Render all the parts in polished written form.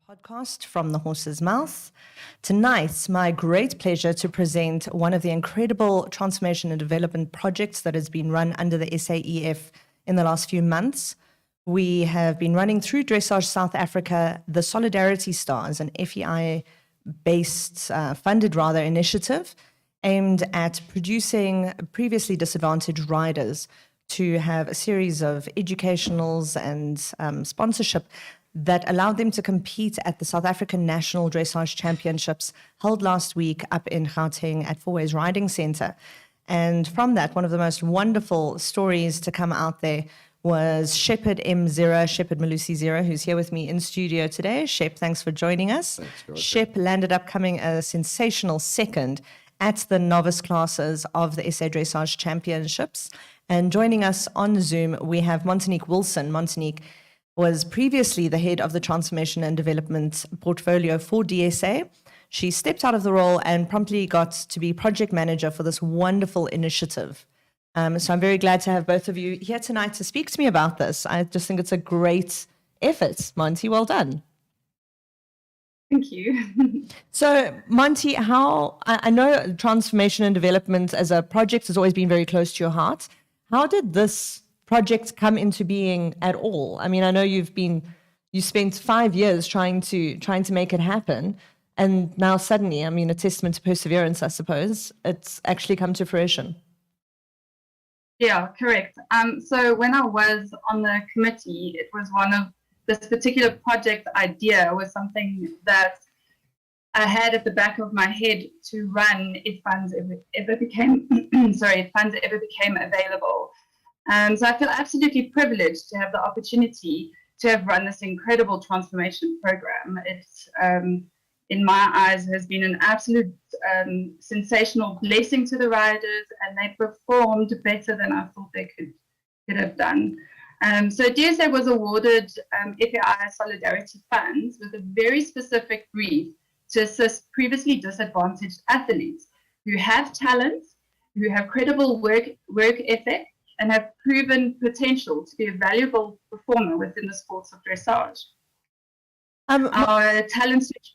podcast from the horse's mouth. Tonight, my great pleasure to present one of the incredible transformation and development projects that has been run under the SAEF in the last few months. We have been running through Dressage South Africa the Solidarity Stars, an FEI-based, funded initiative aimed at producing previously disadvantaged riders to have a series of educationals and sponsorship that allowed them to compete at the South African National Dressage Championships held last week up in Gauteng at Fourways Centre. And from that, one of the most wonderful stories to come out there was Shepard Zira, who's here with me in studio today. Shep, thanks for joining us. Thanks, Georgie. Shep landed up coming a sensational second at the novice classes of the SA Dressage Championships. And joining us on Zoom, we have Montanique Wilson. Montanique was previously the head of the Transformation and Development portfolio for DSA. She stepped out of the role and promptly got to be project manager for this wonderful initiative. So I'm very glad to have both of you here tonight to speak to me about this. I just think it's a great effort. Monty, well done. Thank you. So, Monty, I know transformation and development as a project has always been very close to your heart. How did this project come into being at all? I mean, I know you spent 5 years trying to make it happen, and now suddenly, I mean, a testament to perseverance, I suppose, it's actually come to fruition. Yeah, correct. So when I was on the committee, it was one of this particular project idea was something that I had at the back of my head to run if funds ever became available. So I feel absolutely privileged to have the opportunity to have run this incredible transformation program. It, in my eyes, has been an absolute sensational blessing to the riders, and they performed better than I thought they could have done. So DSA was awarded FEI Solidarity funds with a very specific brief to assist previously disadvantaged athletes who have talent, who have credible work ethic, and have proven potential to be a valuable performer within the sports of dressage. Our talent switch.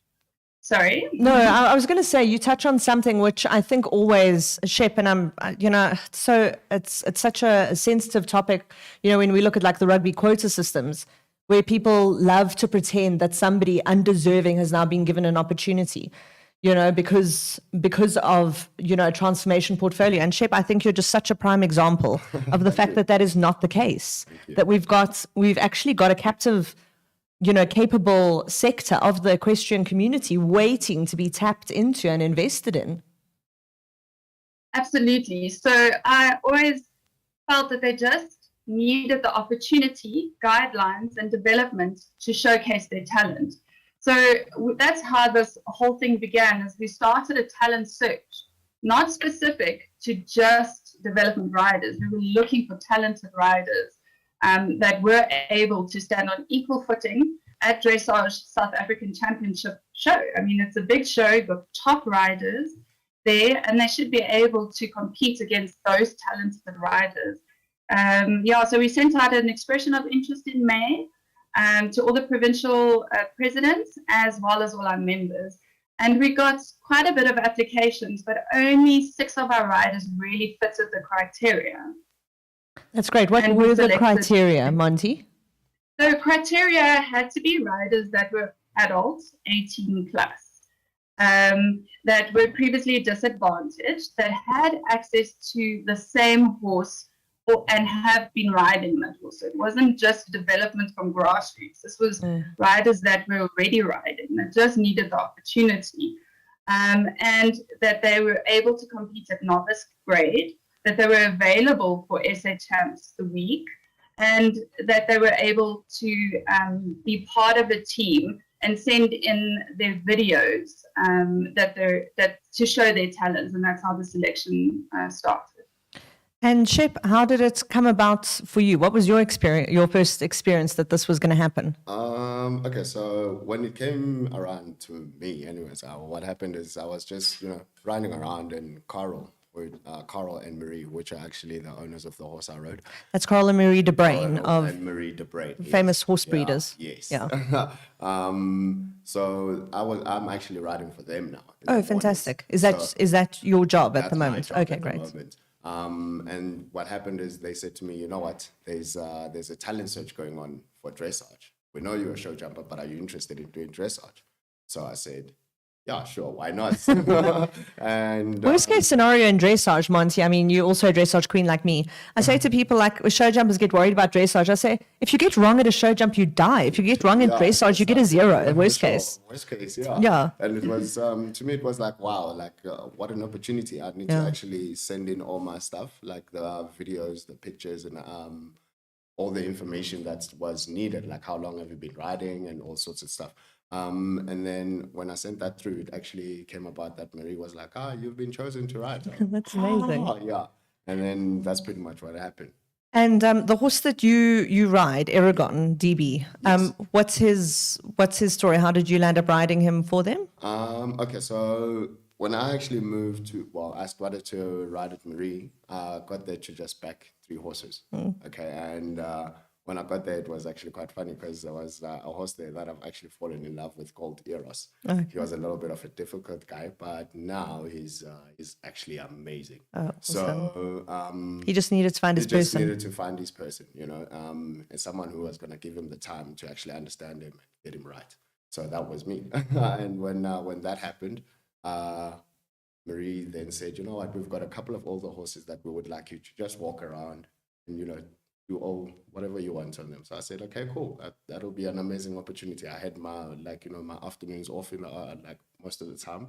Sorry. No, I was going to say you touch on something which I think always, Shep, and so it's such a sensitive topic. You know, when we look at like the rugby quota systems, where people love to pretend that somebody undeserving has now been given an opportunity, you know, because of, you know, a transformation portfolio. And Shep, I think you're just such a prime example of the fact that is not the case. That we've actually got a captive, you know, capable sector of the equestrian community waiting to be tapped into and invested in. Absolutely. So I always felt that they just needed the opportunity, guidelines, and development to showcase their talent. So that's how this whole thing began, as we started a talent search, not specific to just development riders. We were looking for talented riders that were able to stand on equal footing at Dressage South African Championship show. I mean, it's a big show, the top riders there, and they should be able to compete against those talented riders. So we sent out an expression of interest in May to all the provincial presidents as well as all our members. And we got quite a bit of applications, but only 6 of our riders really fitted the criteria. That's great. What were the criteria, Monty? The criteria had to be riders that were adults, 18 plus, that were previously disadvantaged, that had access to the same horse and have been riding that horse. So it wasn't just development from grassroots. This was riders that were already riding, that just needed the opportunity, and that they were able to compete at novice grade, that they were available for SA Champs the week, and that they were able to be part of a team and send in their videos that to show their talents, and that's how the selection started. And Shep, how did it come about for you? What was your experience, your first experience that this was going to happen? Okay, so when it came around to me, anyways, what happened is I was just, running around in Carl with Carl and Marie, which are actually the owners of the horse I rode. That's Carl and Marie de Bruin of and Marie de Bruin, famous horse breeders. Yes. Yeah. So I'm actually riding for them now. Oh, fantastic! Is that your job at the moment? Job Okay, at the great. moment. And what happened is they said to me, you know what? There's a talent search going on for dressage. We know you're a show jumper, but are you interested in doing dressage? So I said, yeah, sure, why not? And Worst case scenario in dressage, Monty, I mean, you're also a dressage queen like me. I say to people like show jumpers get worried about dressage. I say, if you get wrong at a show jump, you die. If you get wrong in dressage, you get a 0, worst case. Worst case, yeah. Yeah. And it was, to me, it was like, wow, like what an opportunity. I need to actually send in all my stuff, like the videos, the pictures, and all the information that was needed, like how long have you been riding and all sorts of stuff. And then when I sent that through, it actually came about that Marie was like, you've been chosen to ride. That's amazing. Yeah. And then that's pretty much what happened. And the horse that you ride, Aragon DB, what's his story? How did you land up riding him for them? Okay, so when I actually I started to ride at Marie, I got there to just back 3 horses. Okay, and when I got there, it was actually quite funny because there was a horse there that I've actually fallen in love with called Eros. Okay. He was a little bit of a difficult guy, but now he's actually amazing. Oh, so he just needed to find his person. He just needed to find his person, and someone who was going to give him the time to actually understand him and get him right. So that was me. And when that happened, Marie then said, you know what, we've got a couple of older horses that we would like you to just walk around and, do all whatever you want on them. So I said, okay, cool. That'll be an amazing opportunity. I had my my afternoons off in like most of the time.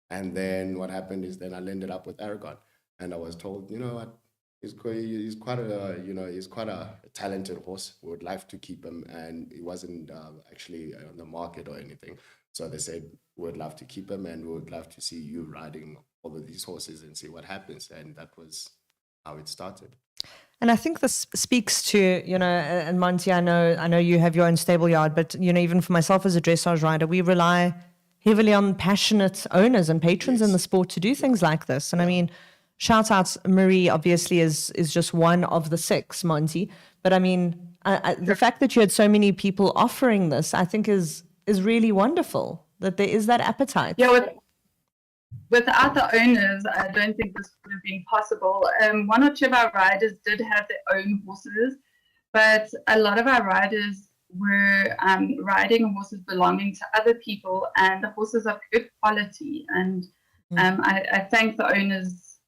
And then what happened is then I ended up with Aragon, and I was told, you know what, he's quite a talented horse. We would like to keep him, and he wasn't actually on the market or anything. So they said, we would love to keep him, and we would love to see you riding all of these horses and see what happens. And that was how it started. And I think this speaks to, and Monty, I know you have your own stable yard, but, even for myself as a dressage rider, we rely heavily on passionate owners and patrons in the sport to do things like this. And I mean, shout out Marie, obviously, is just one of the 6, Monty. But I mean, the fact that you had so many people offering this, I think is really wonderful, that there is that appetite. Yeah, without the owners, I don't think this would have been possible. 1 or 2 of our riders did have their own horses, but a lot of our riders were riding horses belonging to other people, and the horses of good quality. And I thank the owners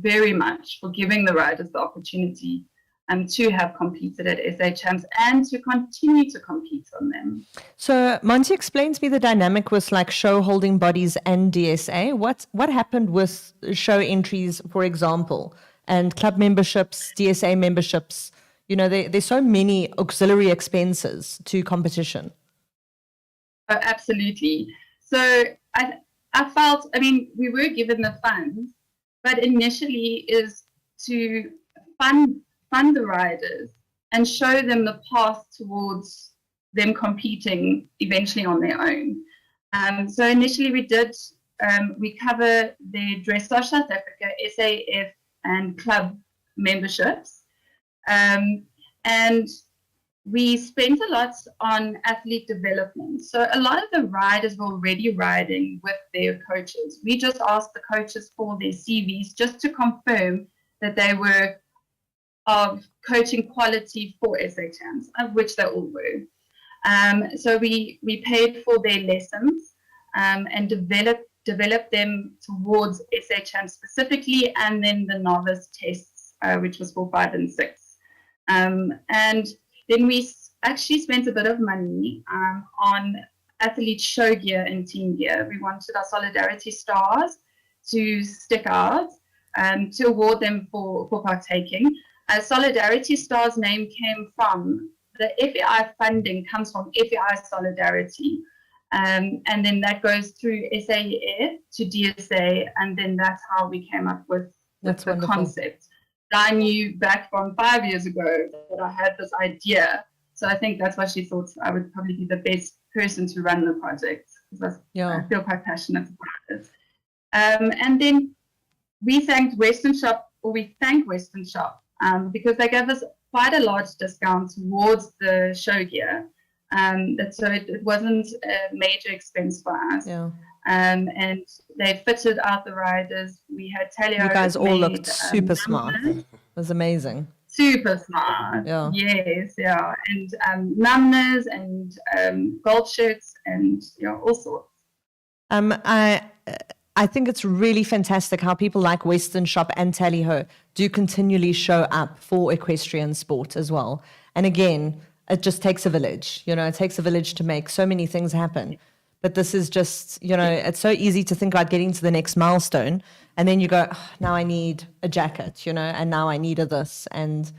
very much for giving the riders the opportunity to have competed at SA Champs and to continue to compete on them. So Monty, explain to me the dynamic with like show holding bodies and DSA. What happened with show entries, for example, and club memberships, DSA memberships? There's so many auxiliary expenses to competition. Oh, absolutely. So I felt, we were given the funds, but initially is to fund the riders and show them the path towards them competing eventually on their own. So initially we cover the Dressage South Africa, SAEF and club memberships. And we spent a lot on athlete development. So a lot of the riders were already riding with their coaches. We just asked the coaches for their CVs just to confirm that they were of coaching quality for SA Champs, of which they all were. So we paid for their lessons and developed them towards SA Champs specifically, and then the novice tests, which was for 5 and 6. And then we actually spent a bit of money on athlete show gear and team gear. We wanted our Solidarity Stars to stick out to award them for partaking. Solidarity Stars name came from the FEI funding, comes from FEI Solidarity. And then that goes through SAEF to DSA, and then that's how we came up with the concept. I knew back from 5 years ago that I had this idea. So I think that's why she thought I would probably be the best person to run the project, because I feel quite passionate about it. And then we thank Western Shop because they gave us quite a large discount towards the show gear. So it wasn't a major expense for us. Yeah. And they fitted out the riders. We had Talia. You guys all looked super smart. It was amazing. Super smart. Yeah. Yes, yeah. And numbers and gold shirts and all sorts. I think it's really fantastic how people like Western Shop and Tally Ho do continually show up for equestrian sport as well. And again, it just takes a village. It takes a village to make so many things happen. But this is just, it's so easy to think about getting to the next milestone. And then you go, now I need a jacket, and now I need this. And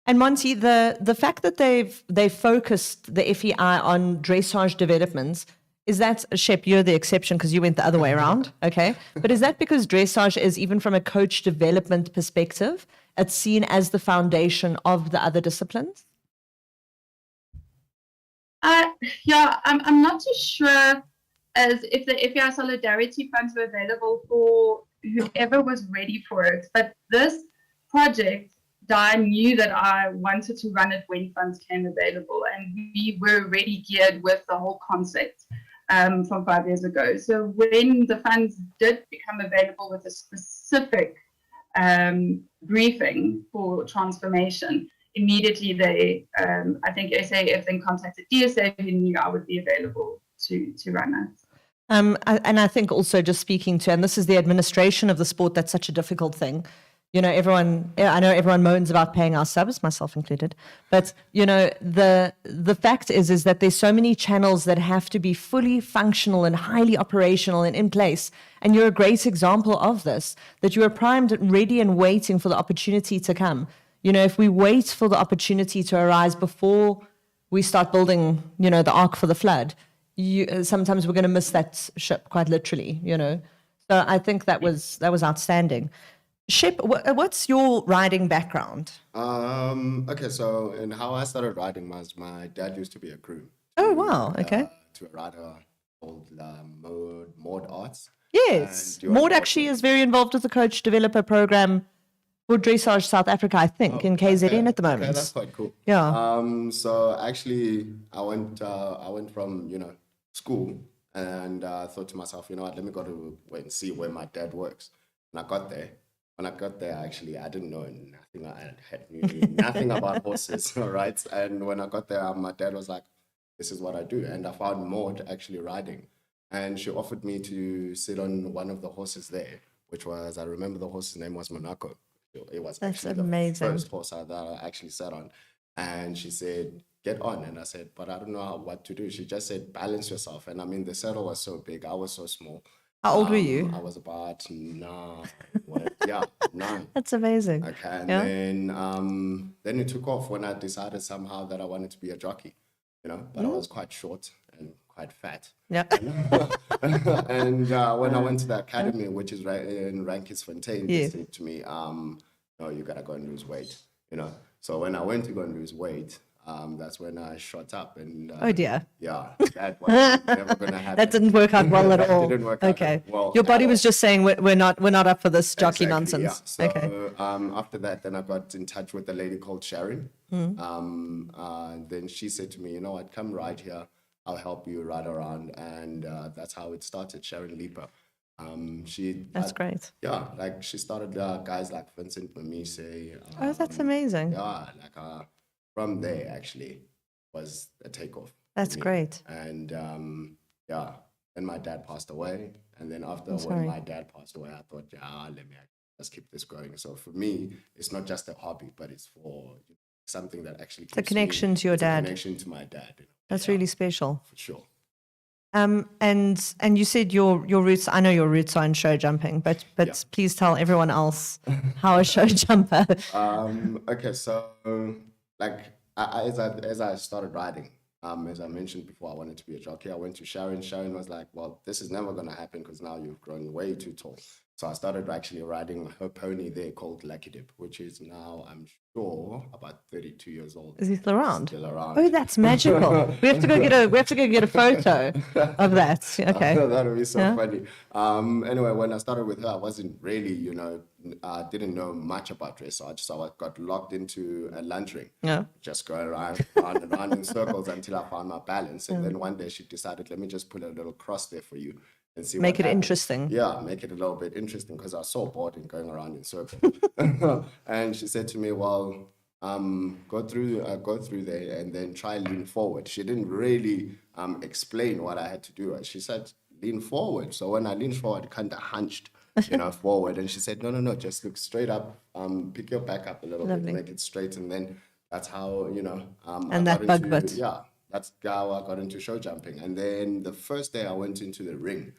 Monty, the fact that they've focused the FEI on dressage developments, is that, Shep, you're the exception because you went the other way around, okay? But is that because dressage is, even from a coach development perspective, it's seen as the foundation of the other disciplines? I'm not too sure as if the FEI Solidarity Funds were available for whoever was ready for it. But this project, Di knew that I wanted to run it when funds came available, and we were already geared with the whole concept from 5 years ago. So when the funds did become available with a specific briefing for transformation, immediately they, I think SAEF then contacted DSA, who knew I would be available to run it. And I think also just speaking to, and this is the administration of the sport, that's such a difficult thing. I know everyone moans about paying our subs, myself included, but the fact is that there's so many channels that have to be fully functional and highly operational and in place. And you're a great example of this, that you are primed, ready and waiting for the opportunity to come. If we wait for the opportunity to arise before we start building, the ark for the flood, sometimes we're going to miss that ship quite literally, So I think that was outstanding. Shep, what's your riding background? Okay, so in how I started riding was my dad used to be a groom. Oh, wow, okay. To a rider called Maud Arts. Yes, Maud actually is very involved with the coach developer program for Dressage South Africa, I think, in KZN at the moment. Okay, that's quite cool. Yeah. So actually, I went from, school, and I thought to myself, let me go to and see where my dad works. And I got there. When I got there, actually, I didn't know nothing. I knew nothing about horses, all right? And when I got there, my dad was like, this is what I do. And I found Maud actually riding. And she offered me to sit on one of the horses there, which was, I remember the horse's name was Monaco. It was actually the first horse that I actually sat on. And she said, get on. And I said, but I don't know what to do. She just said, balance yourself. And I mean, the saddle was so big. I was so small. How old were you? I was about 9. 9. That's amazing. Okay, and then it took off when I decided somehow that I wanted to be a jockey, but I was quite short and quite fat. Yeah. And when I went to the academy, which is in Rankisfontein, they said to me, no, you gotta go and lose weight, So when I went to go and lose weight, that's when I shot up, and oh dear, yeah, that was never gonna happen. That didn't work out well at all. Didn't work okay, out well. Your body was just saying we're not up for this jockey nonsense. Yeah. So, okay. After that, then I got in touch with a lady called Sharon. Then she said to me, what, come ride here. I'll help you ride around, and that's how it started. Sharon Leeper. That's great. Yeah, like she started guys like Vincent Mamise. Oh, that's amazing. Yeah, like from there actually was a takeoff. That's great. And then my dad passed away, and then after when my dad passed away, I thought, let me just keep this going. So for me, it's not just a hobby, but it's for something that actually keeps the connection to your dad. Connection to my dad. That's really special. For sure. And you said your roots. I know your roots are in show jumping, but please tell everyone else how a show jumper. Okay, so like as I started riding, as I mentioned before, I wanted to be a jockey. I went to Sharon. Sharon was like, well, this is never going to happen because now you've grown way too tall. So I started actually riding her pony there called Lucky Dip, which is now, I'm sure, about 32 years old. Is he still around? Still around. Oh, that's magical. we have to go get a photo of that. Okay. That would be so funny. Anyway, when I started with her, I wasn't really, didn't know much about dressage, so I got locked into a lunge ring. Yeah. Just going around and around in circles until I found my balance. And then one day she decided, let me just put a little cross there for you and see Make what it happens. interesting. Yeah, make it a little bit interesting because I was so bored in going around in circles. And she said to me, well, go through there and then try lean forward. She didn't really explain what I had to do. She said, lean forward. So when I leaned forward, kind of hunched, forward. And she said, no, just look straight up, pick your back up a little bit, make it straight. And then that's how, And that bug bit. Yeah, that's how I got into show jumping. And then the first day I went into the ring,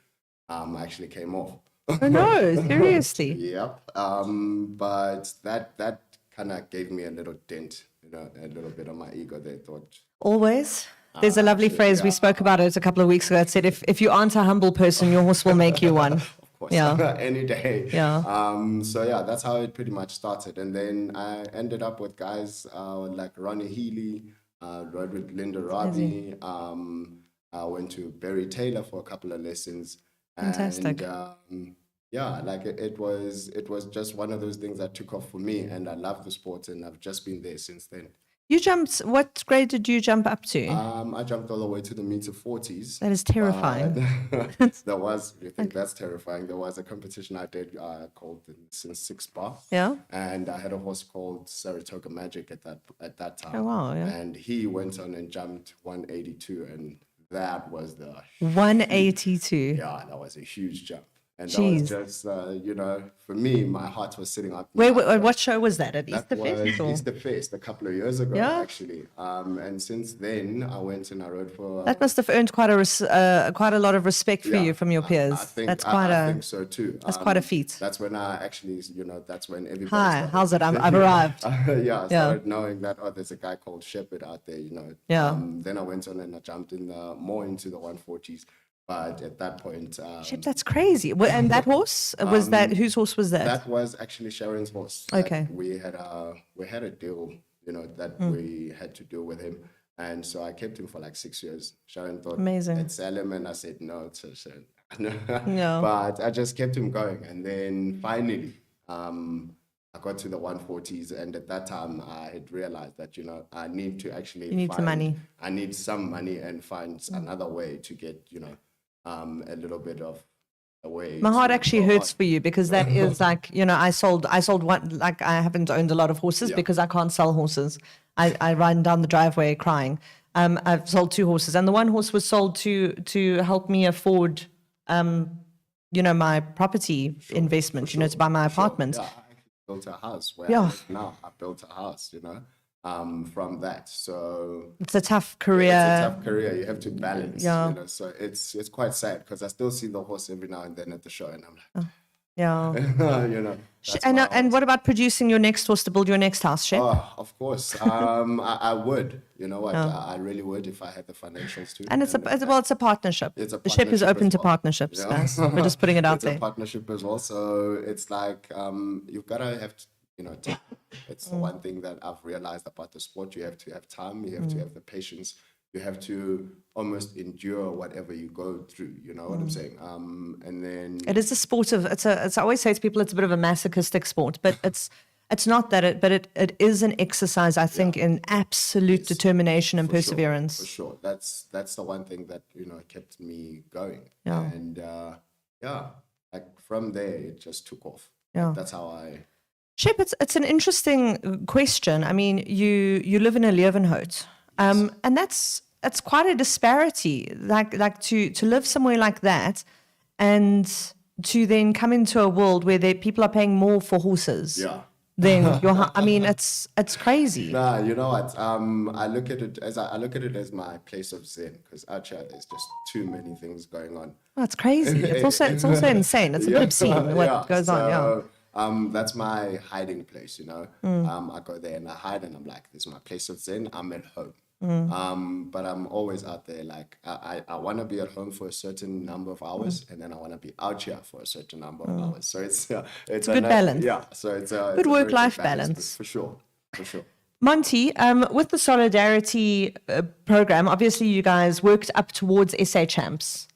I actually came off. Oh, no, seriously. Yep. But that kind of gave me a little dent, a little bit on my ego. They thought. Always. There's a lovely phrase, we spoke about it a couple of weeks ago. It said, if you aren't a humble person, your horse will make you one. Of course, any day. Yeah. So yeah, that's how it pretty much started. And then I ended up with guys like Ronnie Healy, rode with Linda Rabi. I went to Barry Taylor for a couple of lessons. Fantastic. And yeah, like it was just one of those things that took off for me, and I love the sport, and I've just been there since then. You jumped, what grade did you jump up to? I jumped all the way to the meter 40s. That is terrifying. There was, you think that's terrifying? There was a competition I did called the Since 6 Bar. Yeah. And I had a horse called Saratoga Magic at that time. Oh, wow, yeah. And he went on and jumped 182, and that was the 182. Yeah, that was a huge jump. And that was just, for me, my heart was sitting up. Wait, what show was that? At Easter Fest? That was Easter Fest a couple of years ago, Yeah? actually. And since then, I went and I rode for... That must have earned quite a lot of respect for you from your peers. I think so too. That's quite a feat. That's when I actually, that's when everybody Hi, started- how's it? I've arrived. I started knowing that, there's a guy called Shepard out there, Yeah. Then I went on and I jumped more into the 140s. But at that point... Shit, that's crazy. And that horse, whose horse was that? That was actually Sharon's horse. Okay. We had a deal, that we had to do with him. And so I kept him for like 6 years. Sharon thought, Amazing. I'd sell him, and I said, no, it's a Sharon. Yeah. But I just kept him going. And then finally, I got to the 140s. And at that time, I had realized that, I need to actually some money. I need some money and find another way to get, a little bit of a way. My heart to actually go hurts on. for you because that is like, I sold one, like I haven't owned a lot of horses because I can't sell horses. I run down the driveway crying. I've sold 2 horses, and the one horse was sold to help me afford, my property investment, to buy my apartment. Yeah, I actually built a house where Yeah. I live now. I built a house, from that. So It's a tough career. it's a tough career. You have to balance. Yeah. So it's quite sad because I still see the horse every now and then at the show, and I'm like, Yeah. that's And my and what about producing your next horse to build your next house, Shep? Oh, of course. I would. You know what? I really would if I had the financials too. And it's a partnership. It's a The Shep is partnership open as to well. partnerships, Yeah. guys. We're just putting it out It's there. a partnership as well. So it's like you've got to have, it's the one thing that I've realized about the sport. You have to have time. You have to have the patience. You have to almost endure whatever you go through. You know what I'm saying? And then It is a sport of, I always say to people, it's a bit of a masochistic sport, but it's not that, but it is an exercise, I think, in absolute determination and perseverance. For sure. That's the one thing that, kept me going. Yeah. And like from there, it just took off. Yeah. That's how I... Shep, it's an interesting question. I mean, you live in a Leeuwenhout, and it's quite a disparity. Like to live somewhere like that, and to then come into a world where people are paying more for horses. Yeah. Than it's crazy. Nah, you know what? I look at it as my place of zen, because out here there's just too many things going on. Oh, it's crazy. It's also insane. It's a bit obscene what goes on. Yeah. That's my hiding place, I go there and I hide, and I'm like, this is my place of zen. I'm at home. But I'm always out there. Like I want to be at home for a certain number of hours, and then I want to be out here for a certain number of hours. So it's a good balance. Yeah. So it's a Good very work-life balance. balance. For sure. Monty, with the Solidarity program, obviously you guys worked up towards SA Champs.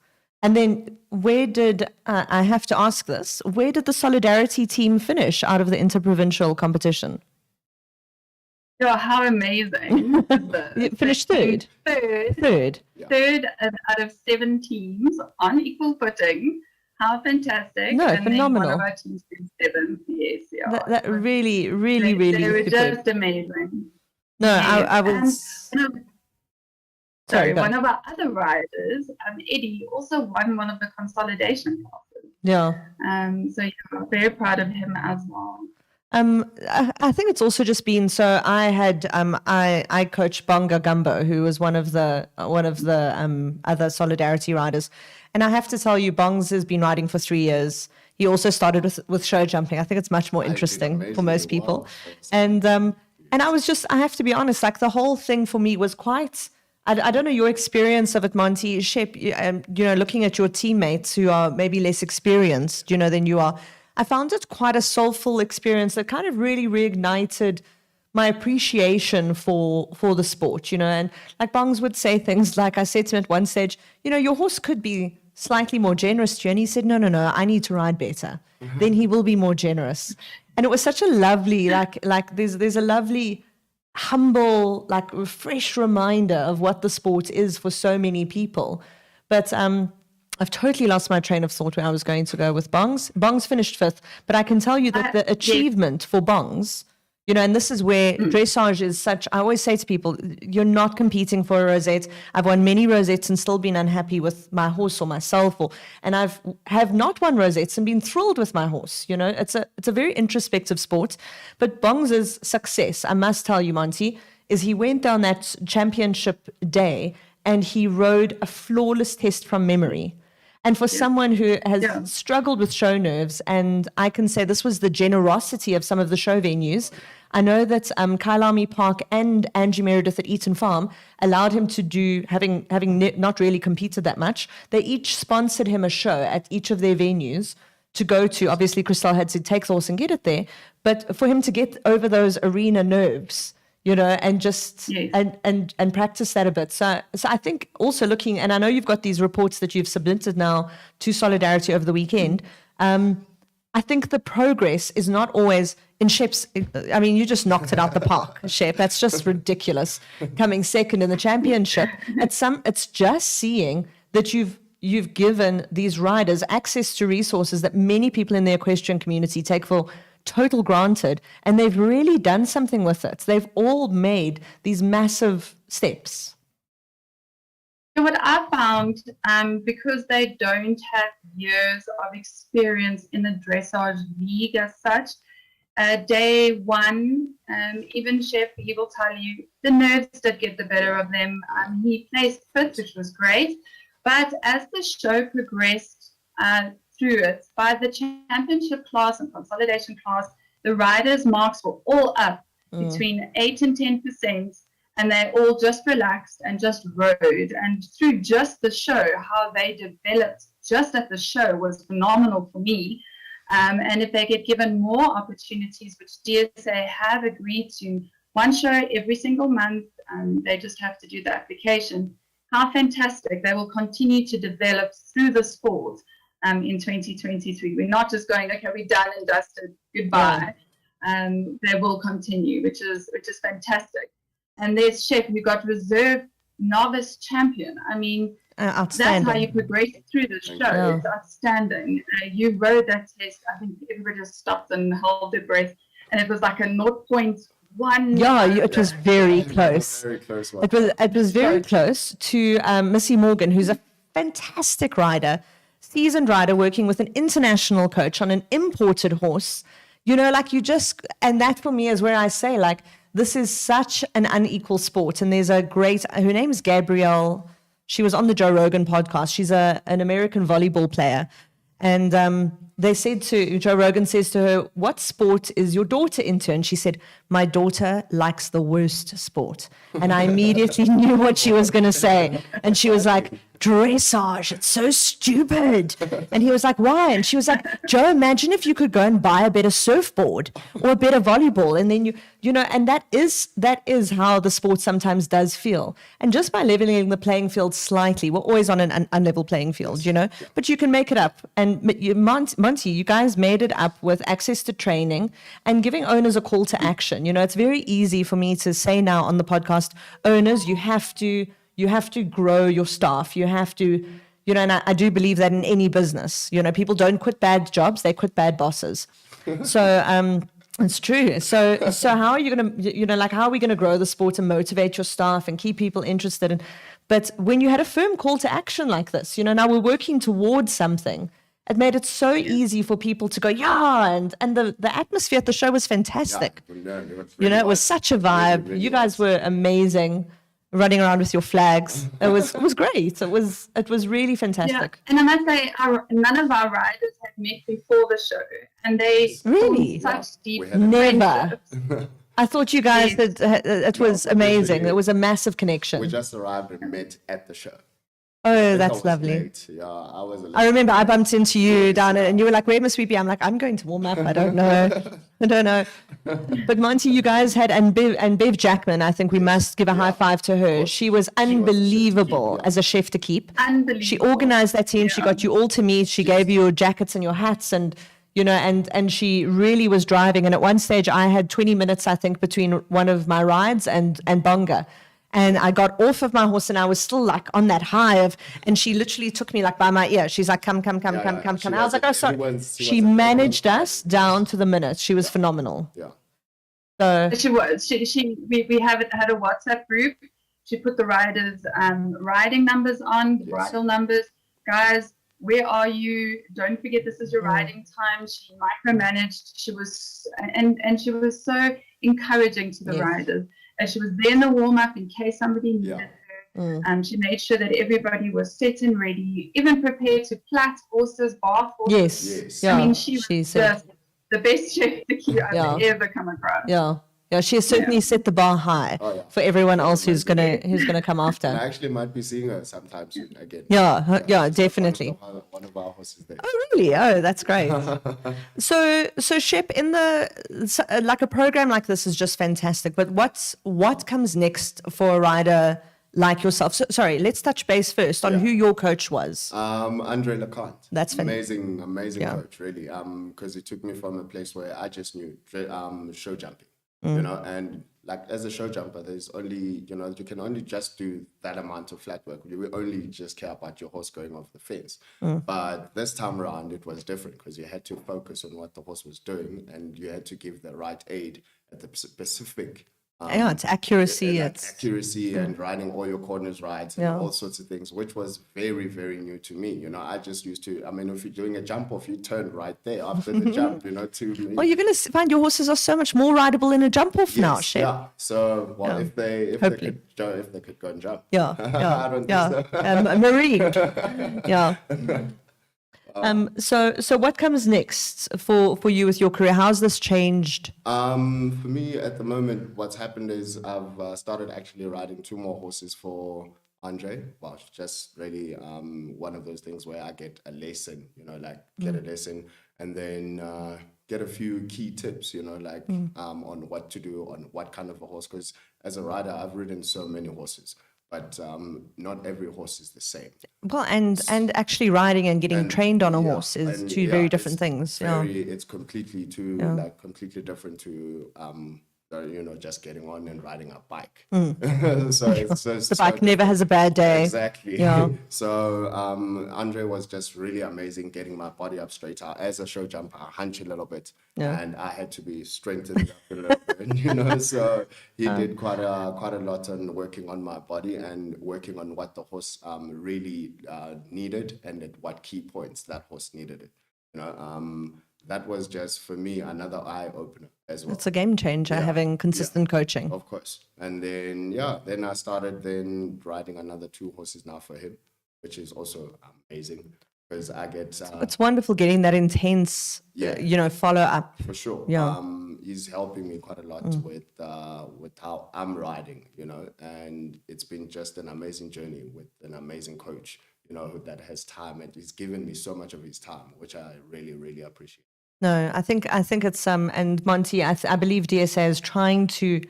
And then where did, I have to ask this, where did the Solidarity team finish out of the interprovincial competition? Oh, how amazing. You finished third. Third out of 7 teams on equal footing. How fantastic. No, and phenomenal. Then one of our teams did 7th, yes. Yeah. That really, really, they really were superb. just amazing. No, Yes. I was... Sorry, go. one of our other riders, Eddie, also won one of the consolidation classes. Yeah. So yeah, very proud of him as well. I think it's also just been so. I had I coached Bonga Gumbo, who was one of the other Solidarity riders, and I have to tell you, Bongs has been riding for 3 years. He also started with show jumping. I think it's much more interesting for most people, and I have to be honest, like the whole thing for me was quite. I don't know your experience of it, Monty. Shep, looking at your teammates who are maybe less experienced, than you are. I found it quite a soulful experience that kind of really reignited my appreciation for the sport, and like Bongs would say things like, I said to him at one stage, your horse could be slightly more generous to you. And he said, no, I need to ride better. Then he will be more generous. And it was such a lovely, like there's a lovely, humble, like fresh reminder of what the sport is for so many people. But I've totally lost my train of thought where I was going to go with Bongs. Bongs finished 5th, but I can tell you that the achievement for Bongs, and this is where dressage is such, I always say to people, you're not competing for a rosette. I've won many rosettes and still been unhappy with my horse or myself, and have not won rosettes and been thrilled with my horse. It's a very introspective sport. But Bongs' success, I must tell you, Monty, is he went down that championship day and he rode a flawless test from memory. And for someone who has struggled with show nerves, and I can say this was the generosity of some of the show venues. I know that Kailami Park and Angie Meredith at Eaton Farm allowed him to do, having not really competed that much, they each sponsored him a show at each of their venues to go to. Obviously, Christelle had to take the horse and get it there, but for him to get over those arena nerves, and just and practice that a bit. So I think also looking, and I know you've got these reports that you've submitted now to Solidarity over the weekend. I think the progress is not always in Shep's. I mean, you just knocked it out the park, Shep. That's just ridiculous. Coming second in the championship. It's just seeing that you've given these riders access to resources that many people in the equestrian community take for total granted, and they've really done something with it. They've all made these massive steps. So what I found, because they don't have years of experience in the dressage league as such, day one, even Shep, he will tell you, the nerves did get the better of them. He placed 5th, which was great, but as the show progressed through it, by the championship class and consolidation class, the riders' marks were all up between 8 and 10%, and they all just relaxed and just rode. And through just the show, how they developed just at the show was phenomenal for me. And if they get given more opportunities, which DSA have agreed to, one show every single month, they just have to do the application. How fantastic. They will continue to develop through the sport. In 2023, we're not just going, okay, we're done and dusted, goodbye. They will continue, which is fantastic. And there's Shep, who got reserve novice champion. I mean, that's how you progress through the show. Yeah. It's outstanding. You rode that test. I think everybody just stopped and held their breath, and it was like a 0.1. Yeah, it was very close. Very close one. It was very close to Missy Morgan, who's a fantastic rider. Seasoned rider working with an international coach on an imported horse, and that for me is where I say, like, this is such an unequal sport. And there's her name is Gabrielle. She was on the Joe Rogan podcast. She's an American volleyball player. And Joe Rogan says to her, what sport is your daughter into? And she said, my daughter likes the worst sport. And I immediately knew what she was going to say. And she was like, dressage, it's so stupid. And he was like, why? And she was like, Joe, imagine if you could go and buy a better surfboard or a better volleyball. And then you know, and that is how the sport sometimes does feel. And just by leveling the playing field slightly, we're always on an unlevel playing field, you know, but you can make it up. And Monty, you guys made it up with access to training and giving owners a call to action. You know, it's very easy for me to say now on the podcast, owners, you have to grow your staff. You have to, you know, and I do believe that in any business, you know, people don't quit bad jobs, they quit bad bosses. So, it's true. So how are you going to, you know, like, how are we going to grow the sport and motivate your staff and keep people interested in? But when you had a firm call to action like this, you know, now we're working towards something. It made it so easy for people to go, yeah, and the atmosphere at the show was fantastic. Yeah, you know, it was such a vibe. Really you guys were amazing, running around with your flags. It was great. It was really fantastic. Yeah. And I must say, none of our riders had met before the show, and they Really? formed such deep Never. friendships. I thought you guys had, it was amazing. There was a massive connection. We just arrived and met at the show. Oh, That that's was lovely. late. Yeah, I was. I remember I bumped into you down it, and you were like, where must we be? I'm like, I'm going to warm up. I don't know. But Monty, you guys had, and Bev Jackman, I think we must give a high five to her. She was unbelievable as a chef to keep. Unbelievable. She organized that team. She got you all to meet. She gave you your jackets and your hats, and you know, and she really was driving. And at one stage, I had 20 minutes, I think, between one of my rides and Bonga. And I got off of my horse and I was still like on that high of, and she literally took me like by my ear. She's like, come. I was like, oh, sorry. She managed us down to the minute. She was phenomenal. Yeah. So She was. We had a WhatsApp group. She put the riders' riding numbers on, the bridle numbers. Guys, where are you? Don't forget this is your riding time. She micromanaged. She was and she was so encouraging to the riders. And she was there in the warm-up in case somebody needed her. She made sure that everybody was set and ready, even prepared to plait horses, bath horses. Yes. Yeah. I mean, she was said, just the best chef I've ever come across. Yeah, she has certainly set the bar high for everyone else who's gonna come after. And I actually might be seeing her sometime soon again. Yeah, definitely. One of our horses there. Oh, really? Oh, that's great. So Shep, in like a program like this is just fantastic. But what comes next for a rider like yourself? So, sorry, let's touch base first on who your coach was. Andre Lecant. That's amazing coach, really. Because he took me from a place where I just knew show jumping. You know, and like as a show jumper, there's only, you know, you can only just do that amount of flat work. You will only just care about your horse going off the fence. But this time around, it was different because you had to focus on what the horse was doing and you had to give the right aid at the specific. It's accuracy. It's accuracy and riding all your corners right and all sorts of things, which was very, very new to me. You know, I just used to, I mean, if you're doing a jump off, you turn right there after the jump, you know, to me. Well, you're going to find your horses are so much more rideable in a jump off now, Shep. Yeah. So, well, if they could go and jump. Yeah. I don't think so. Marie. Yeah. So what comes next for you with your career? How's this changed? For me, at the moment, what's happened is I've started actually riding 2 more horses for Andre. Well, it's just really one of those things where I get a lesson, you know, like get a lesson and then get a few key tips, you know, like on what to do, on what kind of a horse. Because as a rider, I've ridden so many horses. But not every horse is the same. Well, and actually riding and getting trained on a horse is two very different things. It's completely completely different to you know, just getting on and riding a bike. So the bike never has a bad day. Exactly. Yeah. So Andre was just really amazing getting my body up straight. As a show jumper, I hunch a little bit, and I had to be strengthened up a little bit. You know, so he did quite a lot on working on my body and working on what the horse really needed and at what key points that horse needed it. You know, that was just for me another eye opener as well. It's a game changer having consistent coaching. Of course. And then then I started riding another 2 horses now for him, which is also amazing. because I get It's wonderful getting that intense, follow up. for sure. Yeah. He's helping me quite a lot with how I'm riding, and it's been just an amazing journey with an amazing coach, that has time, and he's given me so much of his time, which I really, really appreciate. No, I think it's and Monty, I believe DSA is trying to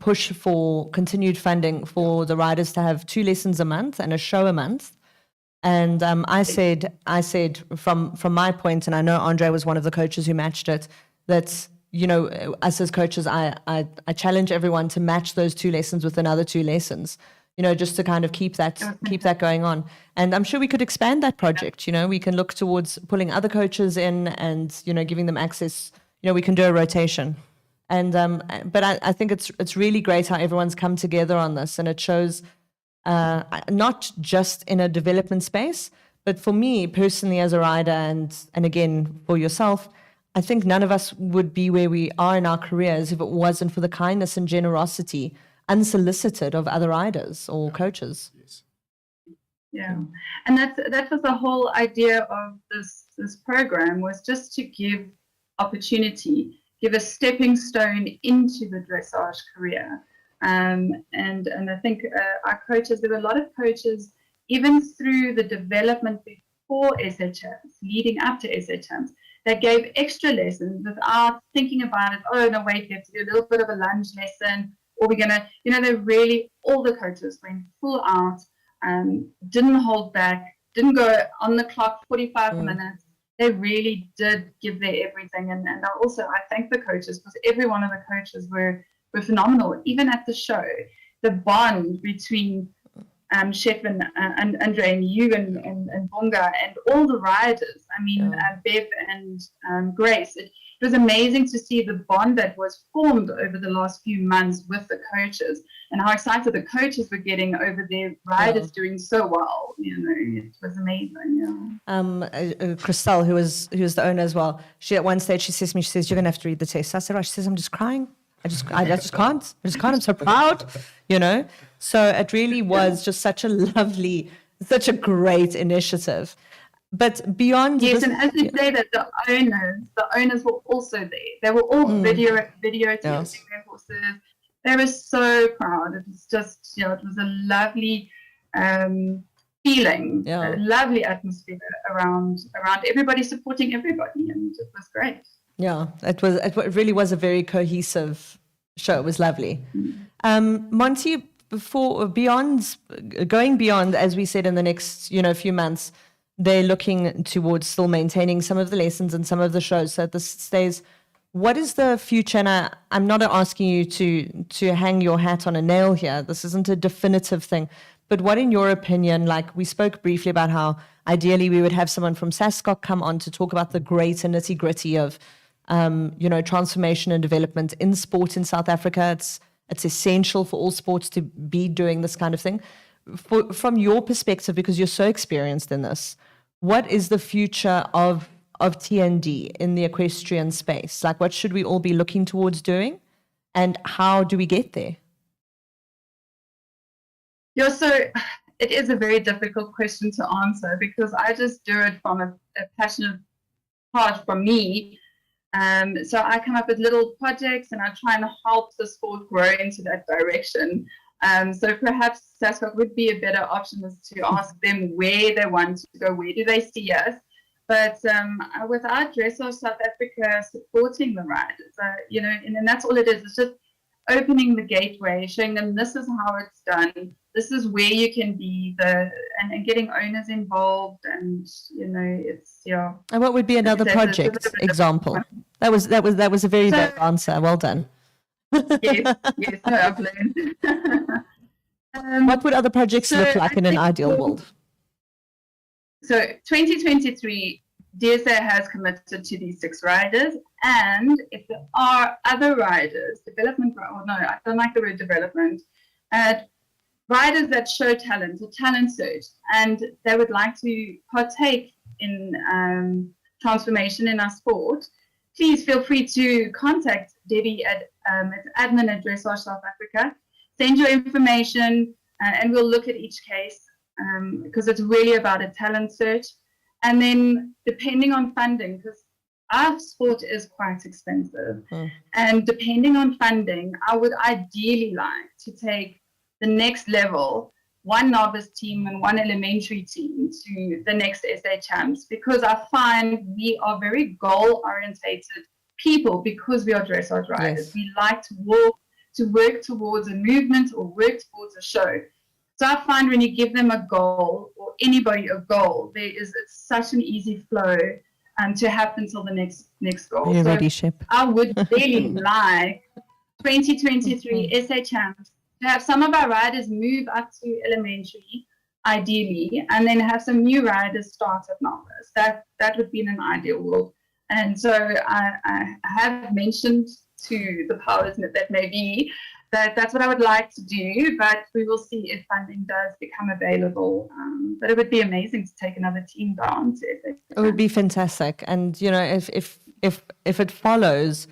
push for continued funding for the riders to have 2 lessons a month and a show a month. And I said from my point, and I know Andre was one of the coaches who matched it, that us as coaches, I challenge everyone to match those 2 lessons with another 2 lessons, just to kind of keep that going on. And I'm sure we could expand that project. We can look towards pulling other coaches in and giving them access. We can do a rotation. And but I think it's really great how everyone's come together on this, and it shows not just in a development space, but for me personally as a rider, and again for yourself, I think none of us would be where we are in our careers if it wasn't for the kindness and generosity, unsolicited, of other riders or coaches. Yes. Yeah, and that was the whole idea of this program, was just to give opportunity, give a stepping stone into the dressage career. And I think our coaches, there were a lot of coaches, even through the development before SHMs, leading up to SHMs, that gave extra lessons without thinking about it. Oh, no, wait, we have to do a little bit of a lunge lesson, or we're going to, they really, all the coaches went full out, didn't hold back, didn't go on the clock 45 minutes. They really did give their everything. And also, I thank the coaches, because every one of the coaches were phenomenal. Even at the show, the bond between Chef and Andre and you and Bonga and all the riders, Bev and Grace, it was amazing to see the bond that was formed over the last few months with the coaches, and how excited the coaches were getting over their riders doing so well. It was amazing. Christelle, who was the owner as well, she at one stage she says to me, you're gonna have to read the test. I said, she says, I'm just crying. I just can't. I'm so proud, So it really was just such a great initiative. But beyond yes, and as you say that, the owners were also there. They were all videotaping their horses. They were so proud. It was just, it was a lovely feeling, a lovely atmosphere around everybody supporting everybody, and it was great. Yeah, it really was a very cohesive show. It was lovely. Monty, going beyond, as we said, in the next few months, they're looking towards still maintaining some of the lessons and some of the shows. So at this stage, what is the future? And I'm not asking you to hang your hat on a nail here. This isn't a definitive thing. But what, in your opinion, like we spoke briefly about how ideally we would have someone from SASCOC come on to talk about the greater nitty-gritty of transformation and development in sport in South Africa. It's essential for all sports to be doing this kind of thing. From your perspective, because you're so experienced in this, what is the future of TND in the equestrian space? Like, what should we all be looking towards doing, and how do we get there? Yeah, so it is a very difficult question to answer, because I just do it from a passionate heart from me. So I come up with little projects, and I try and help the sport grow into that direction. So perhaps SASCOC would be a better option, is to ask them where they want to go, where do they see us. But without Dressage South Africa supporting the riders, and that's all it is. It's just opening the gateway, showing them this is how it's done, this is where you can be, and getting owners involved, and it's And what would be another project example? That was a very good answer. Well done. yes, no, I've learned. What would other projects look like in an ideal world? So 2023, DSA has committed to these 6 riders, and if there are other riders, I don't like the word development, riders that show talent, a talent search, and they would like to partake in transformation in our sport, please feel free to contact Debbie at admin at Dressage South Africa. Send your information, and we'll look at each case. because it's really about a talent search. And then depending on funding, because our sport is quite expensive, and depending on funding, I would ideally like to take the next level, one novice team and one elementary team to the next SA Champs, because I find we are very goal-orientated people because we are dressage riders. Yes. We like to work towards a movement or work towards a show. So I find when you give them a goal, or anybody a goal, it's such an easy flow to happen till the next goal. Are you so ready, Shep? I would really like 2023 SA Champs to have some of our riders move up to elementary, ideally, and then have some new riders start at novice. That would be in an ideal world. And so I have mentioned to the powers that may be that's what I would like to do, but we will see if funding does become available. But it would be amazing to take another team down to it. It would be fantastic. And, you know, if it follows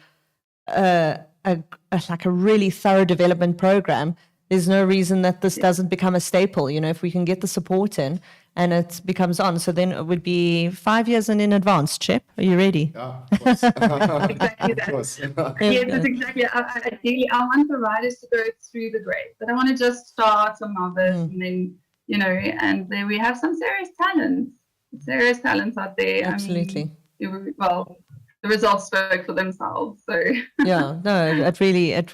like a really thorough development program, there's no reason that this doesn't become a staple. You know, if we can get the support in and it becomes on, so then it would be 5 years in advance. Chip, are you ready? Yeah, of course. Exactly that. Of course. Yes, that's exactly. Ideally, I want the riders to go through the grades, but I want to just start some novice, and then, you know, and then we have some serious talents out there. Absolutely. I mean, well, the results spoke for themselves. So Yeah, no, it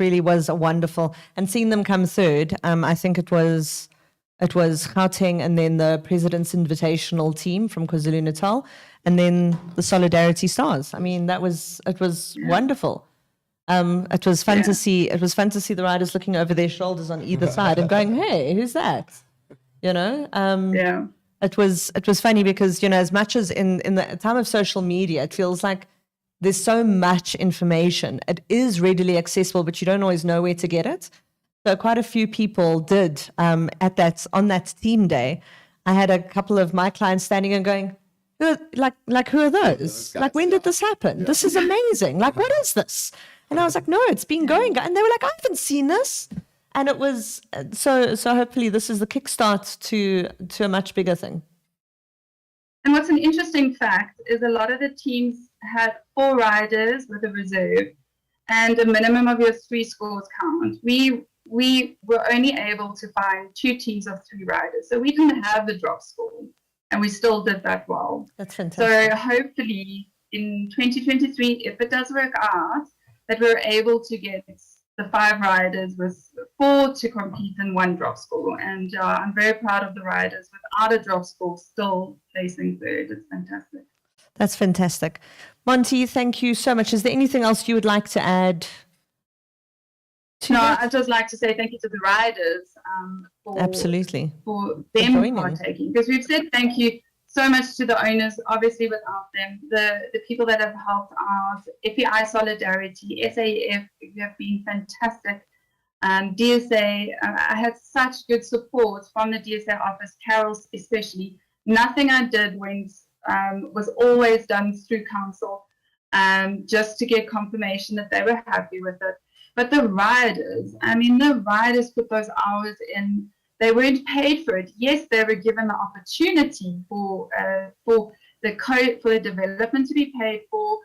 really was a wonderful, and seeing them come third. I think it was Gauteng, and then the President's Invitational team from KwaZulu-Natal, and then the Solidarity Stars. I mean, it was wonderful. It was fun to see. It was fun to see the riders looking over their shoulders on either side and going, "Hey, who's that?" You know. yeah. It was funny because, you know, as much as in the time of social media, it feels like there's so much information. It is readily accessible, but you don't always know where to get it. So quite a few people did on that team day. I had a couple of my clients standing and going, who are those? Like, when did this happen? Yeah. This is amazing. Like, what is this? And I was like, no, it's been going. And they were like, I haven't seen this. And it was, so hopefully this is the kickstart to a much bigger thing. And what's an interesting fact is a lot of the teams had 4 riders with a reserve and a minimum of your 3 scores count. We were only able to find 2 teams of 3 riders. So we didn't have the drop score, and we still did that well. That's fantastic. So hopefully in 2023, if it does work out, that we're able to get the 5 riders with 4 to compete in 1 drop score. And I'm very proud of the riders without a drop score still placing third. It's fantastic. That's fantastic. Monty, thank you so much. Is there anything else you would like to add? I'd just like to say thank you to the riders Absolutely. for them partaking. Because we've said thank you so much to the owners, obviously without them, the people that have helped out, FEI Solidarity, SAEF, you have been fantastic. DSA, I had such good support from the DSA office, Carol especially. Nothing I did was always done through council, just to get confirmation that they were happy with it. But the riders put those hours in. They weren't paid for it. Yes, they were given the opportunity for the development to be paid for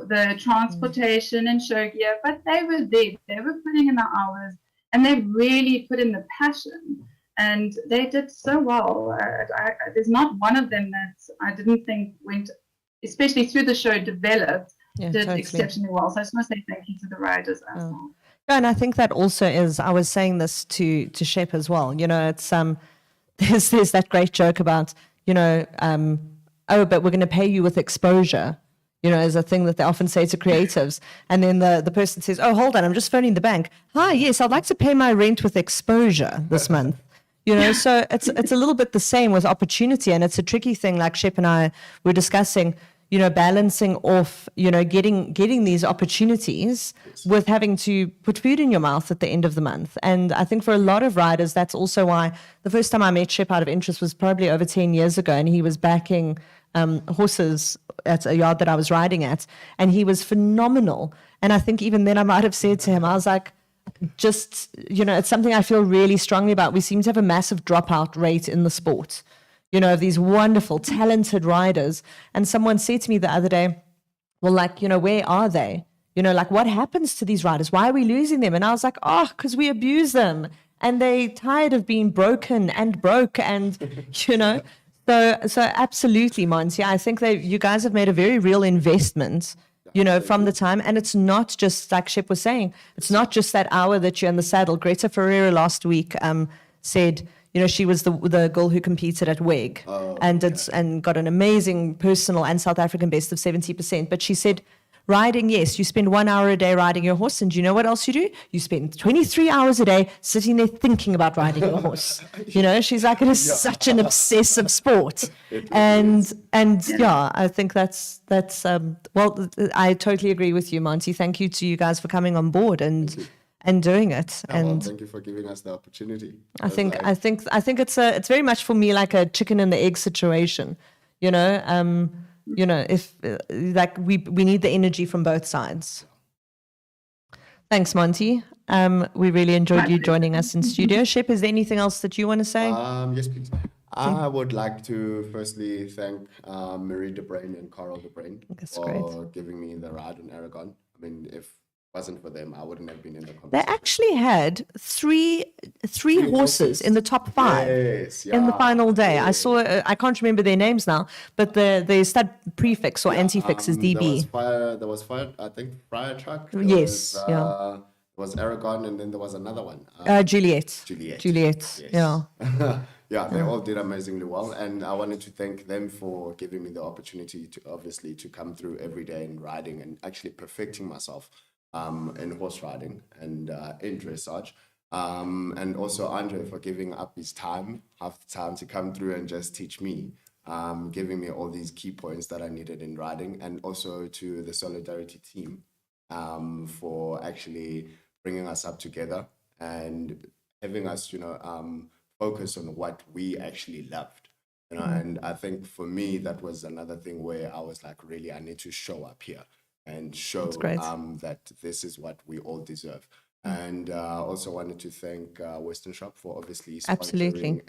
the transportation and show gear, but they were there. They were putting in the hours, and they really put in the passion, and they did so well. There's not one of them that I didn't think went, especially through the show, did totally. Exceptionally well. So I just want to say thank you to the riders as well. And I think that also is, I was saying this to Shep as well, you know, it's there's that great joke about, you know, but we're going to pay you with exposure, you know, is a thing that they often say to creatives. And then the person says, oh, hold on, I'm just phoning the bank. Hi, yes, I'd like to pay my rent with exposure this month. You know, so it's a little bit the same with opportunity, and it's a tricky thing, like Shep and I were discussing, you know, balancing off, you know, getting these opportunities with having to put food in your mouth at the end of the month. And I think for a lot of riders, that's also why the first time I met Shep out of interest was probably over 10 years ago, and he was backing horses at a yard that I was riding at, and he was phenomenal. And I think even then I might have said to him, I was like, just, it's something I feel really strongly about. We seem to have a massive dropout rate in the sport, of these wonderful, talented riders. And someone said to me the other day, well, where are they? What happens to these riders? Why are we losing them? And I was like, because we abuse them. And they tired of being broken and broke. And, so absolutely, Monty, I think you guys have made a very real investment, from the time. And it's not just, like Shep was saying, it's not just that hour that you're in the saddle. Greta Ferreira last week said, she was the girl who competed at WEG and got an amazing personal and South African best of 70%. But she said, riding, yes, you spend 1 hour a day riding your horse, and you know what else you do? You spend 23 hours a day sitting there thinking about riding your horse. She's like, it is such an obsessive sport. And I think that's I totally agree with you, Monty. Thank you to you guys for coming on board and doing it. And thank you for giving us the opportunity. I think it's very much for me like a chicken and the egg situation. If we need the energy from both sides. Thanks, Monty. We really enjoyed you joining us in studio. Shep, is there anything else that you want to say? Yes, please. I would like to firstly thank Marie de Bruyn and Carl de Bruyn for giving me the ride in Aragon. I mean, if it wasn't for them, I wouldn't have been in the competition. They actually had three horses in the top 5 in the final day. I saw, I can't remember their names now, but the stud prefix or antefix is DB. There was fire, I think, Fire Truck. Yes, There was Aragon, and then there was another one. Juliet. Yes. Yeah. Yeah, they all did amazingly well, and I wanted to thank them for giving me the opportunity to come through every day in riding and actually perfecting myself in horse riding and in dressage. And also Andre for giving up his time, half the time, to come through and just teach me, giving me all these key points that I needed in riding, and also to the Solidarity team for actually bringing us up together and having us, focus on what we actually loved. And I think for me, that was another thing where I was like, really, I need to show up here and show that this is what we all deserve. And also wanted to thank Western Shop for obviously sponsoring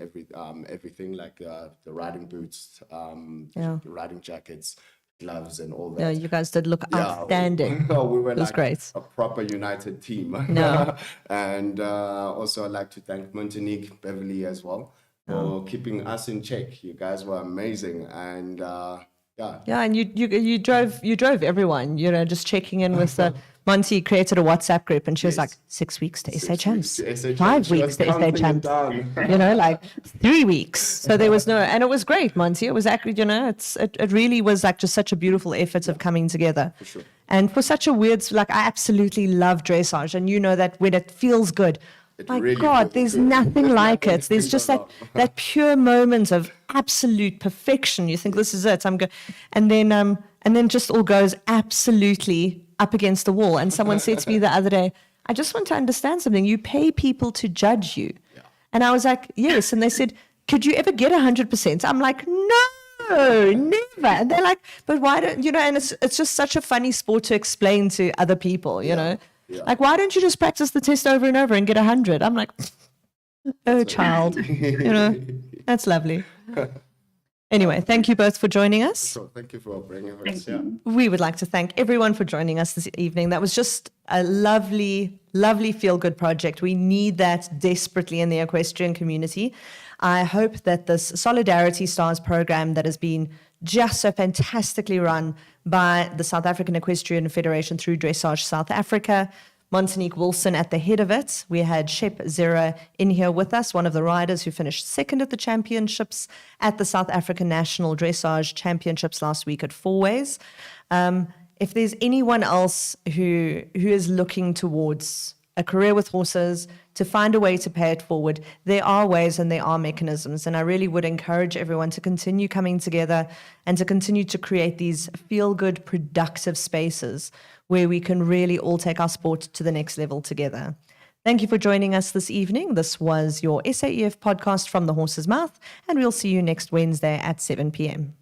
everything, like the riding boots, the riding jackets, gloves, and all that. Yeah, you guys did look outstanding. We were like great. A proper united team. No. And also I'd like to thank Montanique Beverly as well for keeping us in check. You guys were amazing, and and you drove everyone, just checking in with Monty created a WhatsApp group, and she was like, 6 weeks to SA Champs, 5 weeks to SA Champs, 3 weeks. So there was and it was great, Monty. It was actually, it really was like just such a beautiful effort of coming together. For sure. And for such a weird, I absolutely love dressage, and that when it feels good, my really God, there's nothing like it. There's just that pure moment of absolute perfection. You think this is it. I'm good, and then just all goes absolutely up against the wall. And someone said to me the other day, I just want to understand something. You pay people to judge you, and I was like, yes. And they said, could you ever get 100%? I'm like, no, never. And they're like, but why don't And it's just such a funny sport to explain to other people. You know. Yeah. Like, why don't you just practice the test over and over and get 100? I'm like, oh, child, that's lovely. Anyway, thank you both for joining us. So, thank you for bringing us. Yeah. We would like to thank everyone for joining us this evening. That was just a lovely, lovely feel-good project. We need that desperately in the equestrian community. I hope that this Solidarity Stars program that has been just so fantastically run by the South African Equestrian Federation through Dressage South Africa, Montanique Wilson at the head of it. We had Shepard Zira in here with us, one of the riders who finished second at the championships at the South African National Dressage Championships last week at Fourways. If there's anyone else who is looking towards a career with horses, to find a way to pay it forward, there are ways and there are mechanisms. And I really would encourage everyone to continue coming together and to continue to create these feel-good, productive spaces where we can really all take our sport to the next level together. Thank you for joining us this evening. This was your SAEF podcast from the horse's mouth, and we'll see you next Wednesday at 7 p.m.